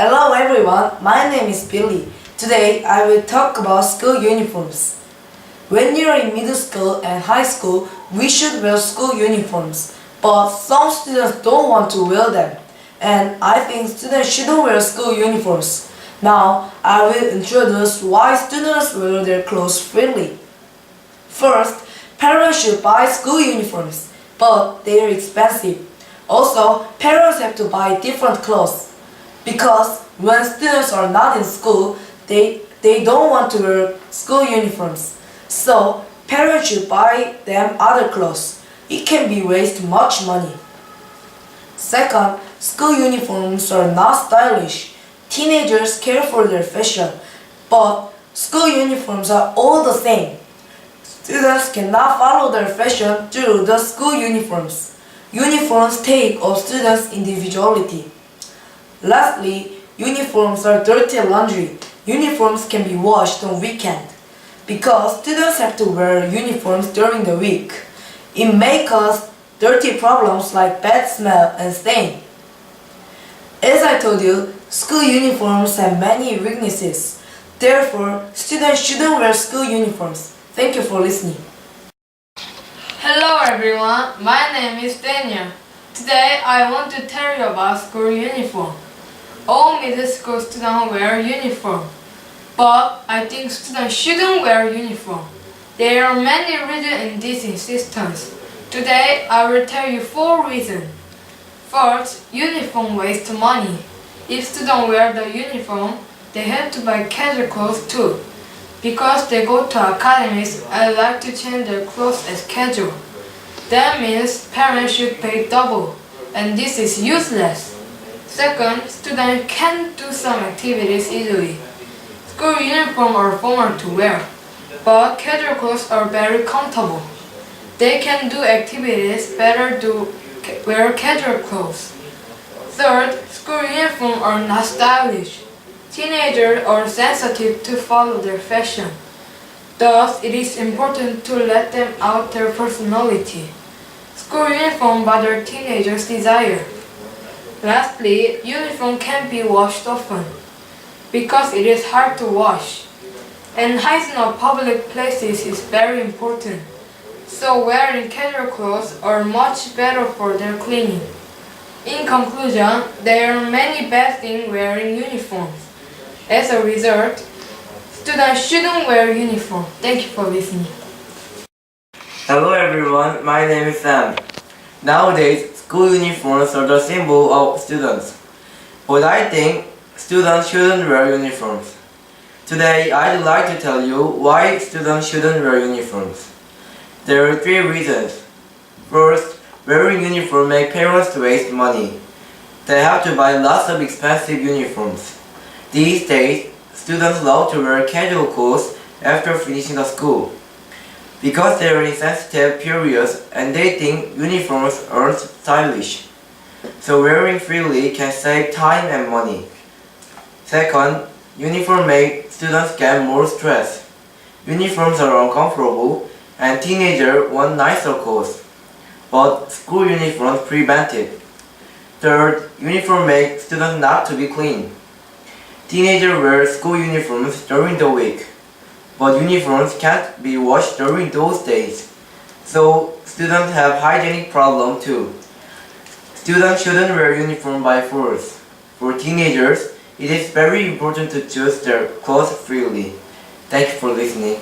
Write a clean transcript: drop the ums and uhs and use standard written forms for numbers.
Hello everyone, my name is Billy. Today I will talk about school uniforms. When you're in middle school and high school, we should wear school uniforms. But some students don't want to wear them. And I think students shouldn't wear school uniforms. Now I will introduce why students wear their clothes freely. First, parents should buy school uniforms, but they are expensive. Also, parents have to buy different clothes. Because when students are not in school, they don't want to wear school uniforms. So, parents should buy them other clothes. It can be waste much money. Second, school uniforms are not stylish. Teenagers care for their fashion, but school uniforms are all the same. Students cannot follow their fashion through the school uniforms. Uniforms take of students' individuality. Lastly, uniforms are dirty laundry. Uniforms can be washed on weekend. Because students have to wear uniforms during the week, it may cause dirty problems like bad smell and stain. As I told you, school uniforms have many weaknesses. Therefore, students shouldn't wear school uniforms. Thank you for listening. Hello everyone, my name is Daniel. Today I want to tell you about school uniform. All middle school students wear uniform, but I think students shouldn't wear uniform. There are many reasons in this insistence. Today I will tell you 4 reasons. First, uniform wastes money. If students wear the uniform, they have to buy casual clothes too. Because they go to academies and like to change their clothes as casual. That means parents should pay double, and this is useless. Second, students can do some activities easily. School uniforms are formal to wear, but casual clothes are very comfortable. They can do activities better to wear casual clothes. Third, school uniforms are not stylish. Teenagers are sensitive to follow their fashion. Thus, it is important to let them out their personality. School uniform bother teenagers' desire. Lastly, uniform can be washed often, because it is hard to wash. And hygiene of public places is very important. So wearing casual clothes are much better for their cleaning. In conclusion, there are many bad things wearing uniforms. As a result, students shouldn't wear uniform. Thank you for listening. Hello everyone, my name is Sam. Nowadays, school uniforms are the symbol of students. But I think students shouldn't wear uniforms. Today, I'd like to tell you why students shouldn't wear uniforms. There are 3 reasons. First, wearing uniform makes parents waste money. They have to buy lots of expensive uniforms. These days, students love to wear casual clothes after finishing the school. Because they are in sensitive periods and they think uniforms aren't stylish. So wearing freely can save time and money. Second, uniform make students get more stress. Uniforms are uncomfortable and teenagers want nicer clothes. But school uniforms prevent it. Third, uniform make students not to be clean. Teenagers wear school uniforms during the week, but uniforms can't be washed during those days. So students have hygienic problem too. Students shouldn't wear uniform by force. For teenagers, it is very important to choose their clothes freely. Thank you for listening.